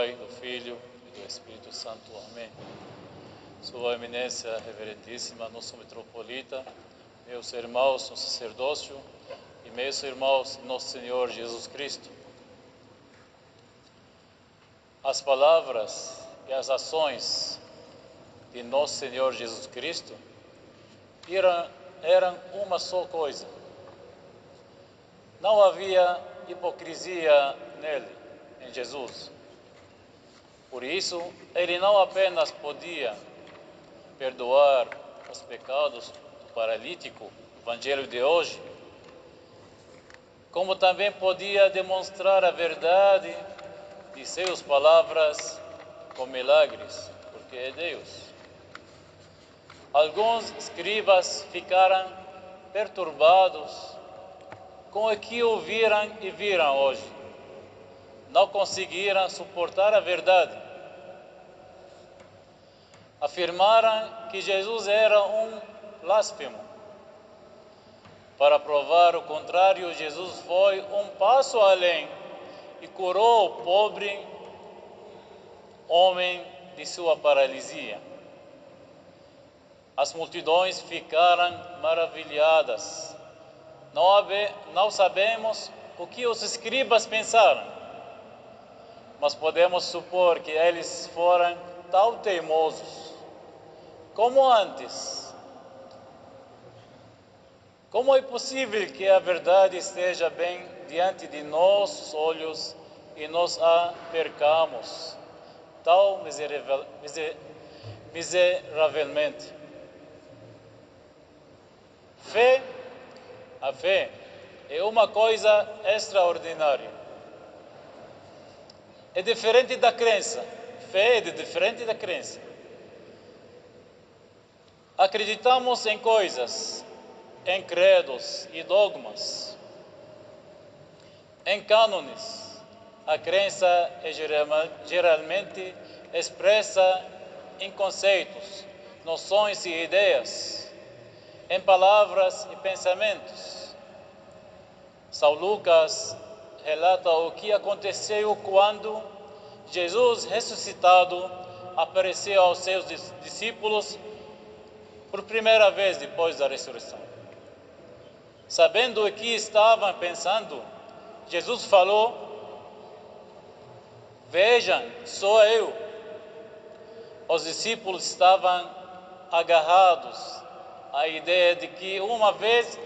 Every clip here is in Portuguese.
Pai, do Filho e do Espírito Santo. Amém. Sua Eminência Reverentíssima, nosso metropolita, meus irmãos no sacerdócio e meus irmãos nosso Senhor Jesus Cristo. As palavras e as ações de nosso Senhor Jesus Cristo eram uma só coisa. Não havia hipocrisia nele, em Jesus. Por isso, ele não apenas podia perdoar os pecados do paralítico, o Evangelho de hoje, como também podia demonstrar a verdade de suas palavras com milagres, porque é Deus. Alguns escribas ficaram perturbados com o que ouviram e viram hoje. Não conseguiram suportar a verdade. Afirmaram que Jesus era um blasfemo. Para provar o contrário, Jesus foi um passo além e curou o pobre homem de sua paralisia. As multidões ficaram maravilhadas. Não sabemos o que os escribas pensaram, mas podemos supor que eles foram tão teimosos como antes. Como é possível que a verdade esteja bem diante de nossos olhos e nós a percamos tão miseravelmente? A fé é uma coisa extraordinária. É diferente da crença. Fé é diferente da crença. Acreditamos em coisas, em credos e dogmas, em cânones. A crença é geralmente expressa em conceitos, noções e ideias, em palavras e pensamentos. São Lucas relata o que aconteceu quando Jesus, ressuscitado, apareceu aos seus discípulos por primeira vez depois da ressurreição. Sabendo o que estavam pensando, Jesus falou: "Vejam, sou eu." Os discípulos estavam agarrados à ideia de que uma vez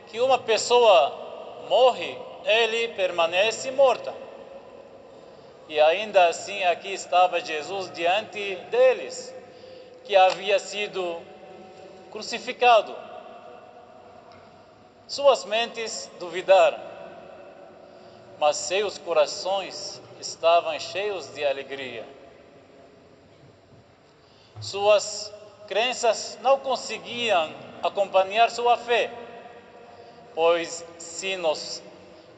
que uma pessoa morre, ele permanece morta. E ainda assim aqui estava Jesus diante deles, que havia sido crucificado. Suas mentes duvidaram, mas seus corações estavam cheios de alegria. Suas crenças não conseguiam acompanhar sua fé, pois se nos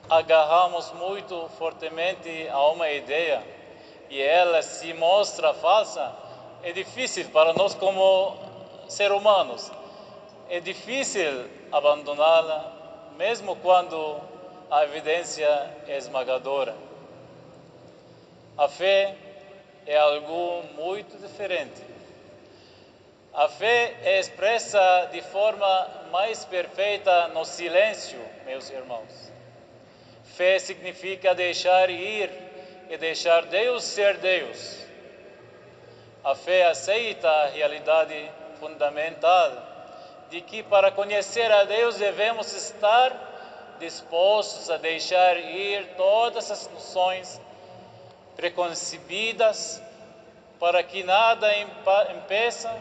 agarramos muito fortemente a uma ideia e ela se mostra falsa, é difícil para nós como seres humanos. É difícil abandoná-la, mesmo quando a evidência é esmagadora. A fé é algo muito diferente. A fé é expressa de forma mais perfeita no silêncio, meus irmãos. Fé significa deixar ir e deixar Deus ser Deus. A fé aceita a realidade fundamental de que para conhecer a Deus devemos estar dispostos a deixar ir todas as noções preconcebidas para que nada impeça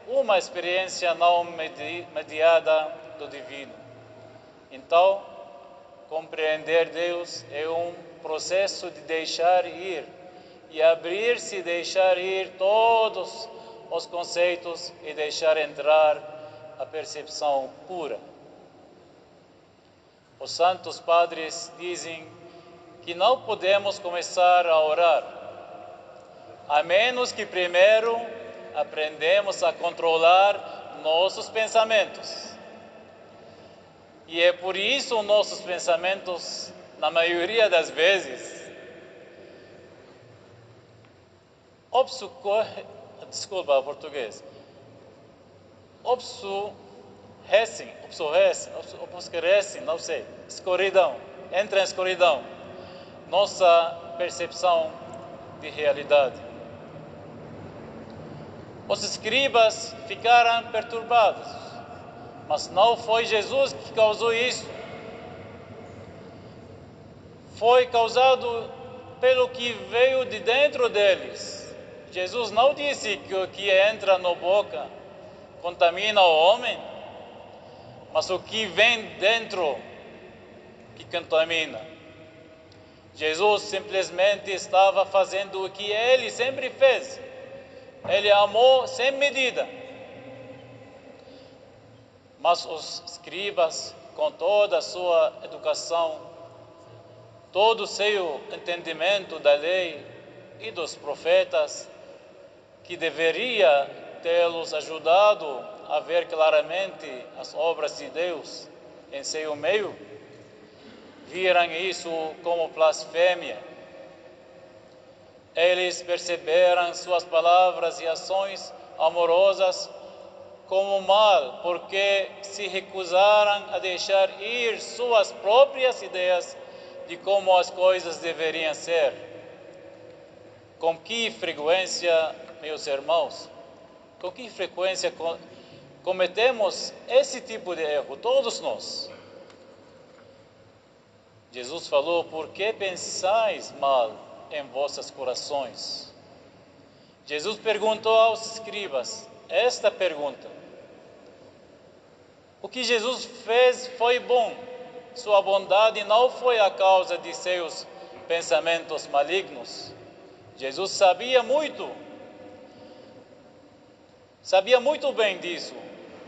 uma experiência não mediada do divino. Então, compreender Deus é um processo de deixar ir e abrir-se e deixar ir todos os conceitos e deixar entrar a percepção pura. Os santos padres dizem que não podemos começar a orar, a menos que primeiro aprendemos a controlar nossos pensamentos. E é por isso nossos pensamentos, na maioria das vezes, Desculpa, português. Obscurecem, não sei, escuridão, entra em escuridão, nossa percepção de realidade. Os escribas ficaram perturbados, mas não foi Jesus que causou isso. Foi causado pelo que veio de dentro deles. Jesus não disse que o que entra na boca contamina o homem, mas o que vem dentro que contamina. Jesus simplesmente estava fazendo o que ele sempre fez. Ele amou sem medida. Mas os escribas, com toda a sua educação, todo o seu entendimento da lei e dos profetas, que deveria tê-los ajudado a ver claramente as obras de Deus em seu meio, viram isso como blasfêmia. Eles perceberam suas palavras e ações amorosas como mal, porque se recusaram a deixar ir suas próprias ideias de como as coisas deveriam ser. Com que frequência, meus irmãos, com que frequência cometemos esse tipo de erro, todos nós? Jesus falou: por que pensais mal em vossos corações? Jesus perguntou aos escribas esta pergunta. O que Jesus fez foi bom. Sua bondade não foi a causa de seus pensamentos malignos. Jesus sabia muito bem disso,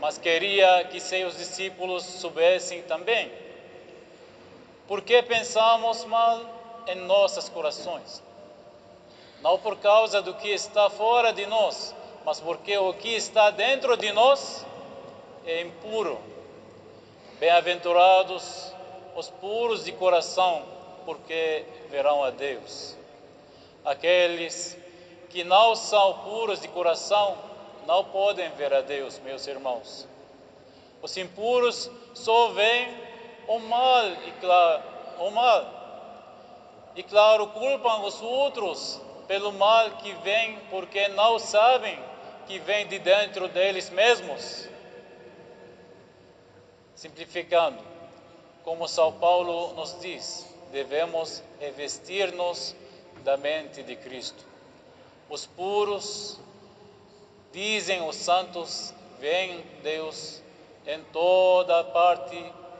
mas queria que seus discípulos soubessem também. Por que pensamos mal em nossos corações? Não por causa do que está fora de nós, mas porque o que está dentro de nós é impuro. Bem-aventurados os puros de coração, porque verão a Deus. Aqueles que não são puros de coração não podem ver a Deus, meus irmãos. Os impuros só veem o mal e claro, culpam os outros pelo mal que vem, porque não sabem que vem de dentro deles mesmos. Simplificando, como São Paulo nos diz, devemos revestir-nos da mente de Cristo. Os puros, dizem os santos, veem Deus em toda parte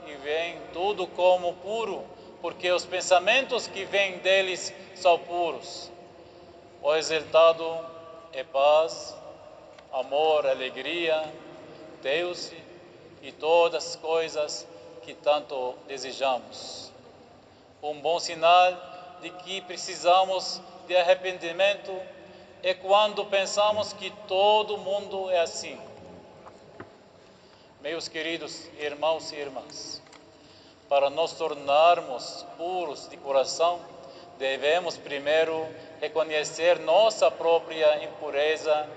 e veem tudo como puro, porque os pensamentos que vêm deles são puros. O resultado é paz, amor, alegria, Deus e todas as coisas que tanto desejamos. Um bom sinal de que precisamos de arrependimento é quando pensamos que todo mundo é assim. Meus queridos irmãos e irmãs, para nos tornarmos puros de coração, devemos primeiro reconhecer nossa própria impureza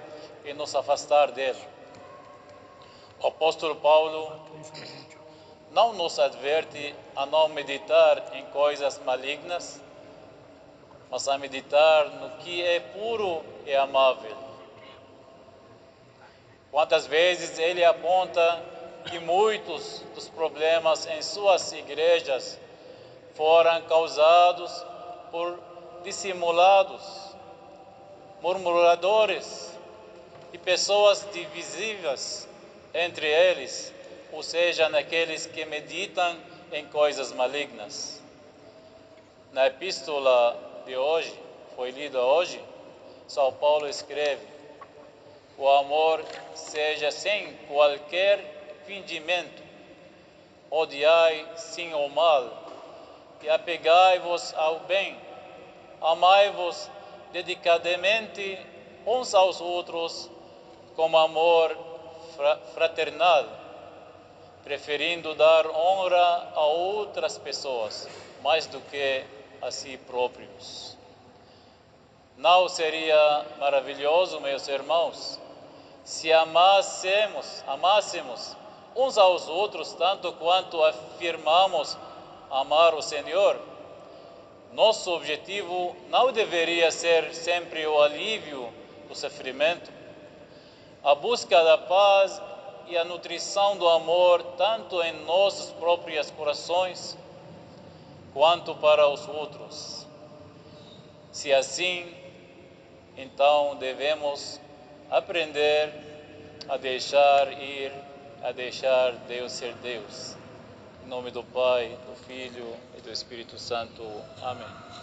e nos afastar dela. O apóstolo Paulo não nos adverte a não meditar em coisas malignas, mas a meditar no que é puro e amável. Quantas vezes ele aponta que muitos dos problemas em suas igrejas foram causados por dissimulados, murmuradores e pessoas divisivas entre eles, ou seja, naqueles que meditam em coisas malignas. Na epístola de hoje, foi lida hoje, São Paulo escreve: o amor seja sem qualquer fingimento, odiai sim o mal, e apegai-vos ao bem, amai-vos dedicadamente uns aos outros com amor fraternal, preferindo dar honra a outras pessoas mais do que a si próprios. Não seria maravilhoso, meus irmãos, se amássemos uns aos outros tanto quanto afirmamos amar o Senhor? Nosso objetivo não deveria ser sempre o alívio do sofrimento, a busca da paz e a nutrição do amor, tanto em nossos próprios corações, quanto para os outros. Se assim, então devemos aprender a deixar ir, a deixar Deus ser Deus. Em nome do Pai, do Filho e do Espírito Santo. Amém.